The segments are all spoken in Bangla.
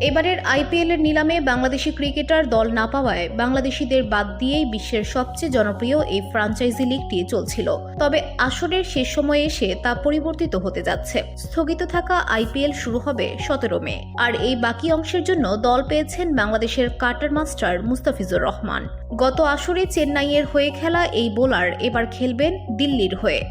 এবারের আইপিএল এর নিলামে বাংলাদেশি ক্রিকেটার দল না পাওয়ায় বাংলাদেশিদের বাদ দিয়েই বিশ্বের সবচেয়ে জনপ্রিয় এই ফ্র্যাঞ্চাইজি লিগটি চলছিল। তবে আসরের শেষ সময়ে এসে তা পরিবর্তিত হতে যাচ্ছে। স্থগিত থাকা আইপিএল শুরু হবে 17 মে। আর এই বাকি অংশের জন্য দল পেয়েছেন বাংলাদেশের কাটার মাস্টার মুস্তাফিজুর রহমান। গত আসরে চেন্নাইয়ের হয়ে খেলা এই বোলার এবার খেলবেন দিল্লির হয়ে।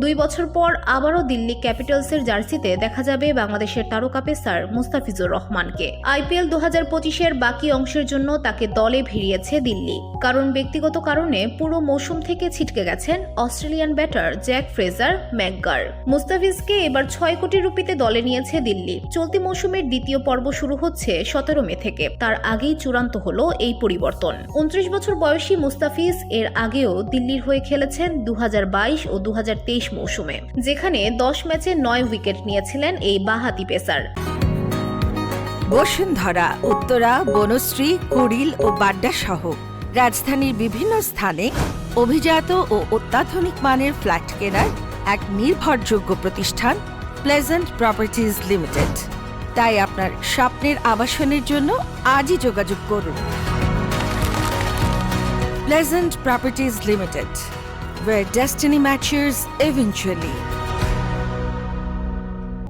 2 বছর পর আবারও দিল্লি ক্যাপিটালসের জার্সিতে দেখা যাবে বাংলাদেশের তারকা পেসার মুস্তাফিজুর রহমানকে। আইপিএল 2025-এর বাকি অংশের জন্য তাকে দলে ভিড়িয়েছে দিল্লি, কারণ ব্যক্তিগত কারণে পুরো মৌসুম থেকে ছিটকে গেছেন অস্ট্রেলিয়ান ব্যাটার জ্যাক ফ্রেজার ম্যাকগার। মুস্তাফিজকে এবার 6 কোটি রুপিতে দলে নিয়েছে দিল্লি। চলতি মৌসুমের দ্বিতীয় পর্ব শুরু হচ্ছে 17 মে থেকে। তার আগেই চূড়ান্ত হলো এই পরিবর্তন। 29 বছর বয়সী মুস্তাফিজ এর আগেও দিল্লির হয়ে খেলেছেন 2022 ও 2023 মৌসুমে, যেখানে 10 ম্যাচে 9 উইকেট নিয়েছিলেন এই বাঁহাতি পেসার। বসুন্ধরা, উত্তরা, বনশ্রী, কুড়িল ও বাড্ডা সহ রাজধানীর বিভিন্ন স্থানে অভিজাত ও অত্যাধুনিক মানের ফ্ল্যাট কেনার এক নির্ভরযোগ্য প্রতিষ্ঠান প্লেজেন্ট প্রপার্টিজ লিমিটেড। তাই আপনার স্বপ্নের আবাসনের জন্য আজই যোগাযোগ করুন। Pleasant properties limited, where destiny matches eventually.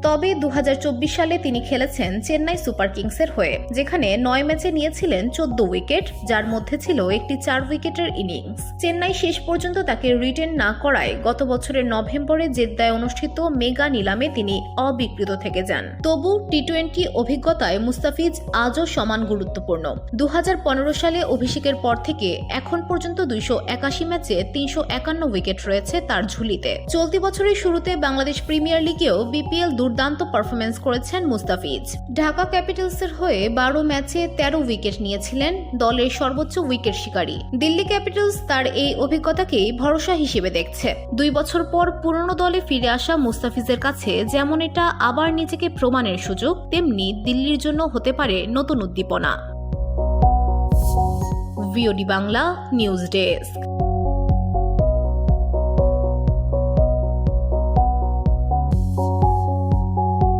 তবে 2024 সালে তিনি খেলেছেন চেন্নাই সুপার কিংসের হয়ে, যেখানে 9 ম্যাচে নিয়েছিলেন 14 উইকেট, যার মধ্যে ছিল একটি 4 উইকেটের ইনিংস। চেন্নাই শেষ পর্যন্ত তাকে রিটেন না করায় গত বছরের নভেম্বরে জেদ্দায় অনুষ্ঠিত মেগা নিলামে তিনি অবিক্রিত থেকে যান। তবু টি-20 অভিজ্ঞতায় মুস্তাফিজ আজও সমান গুরুত্বপূর্ণ। 2015 সালে অভিষেকের পর থেকে এখন পর্যন্ত 281 ম্যাচে 351 উইকেট রয়েছে তার ঝুলিতে। চলতি বছরের শুরুতে বাংলাদেশ প্রিমিয়ার লিগেও বিপিএল দুর্দান্ত পারফরমেন্স করেছেন মুস্তাফিজ। ঢাকা ক্যাপিটালসের হয়ে 12 ম্যাচে 13 উইকেট নিয়েছিলেন, দলের সর্বোচ্চ উইকেট শিকারী। দিল্লি ক্যাপিটালস তার এই অভিজ্ঞতাকেই ভরসা হিসেবে দেখছে। 2 বছর পর পুরনো দলে ফিরে আসা মুস্তাফিজের কাছে যেমন এটা আবার নিজেকে প্রমাণের সুযোগ, তেমনি দিল্লির জন্য হতে পারে নতুন উদ্দীপনা। VOD Bangla news desk.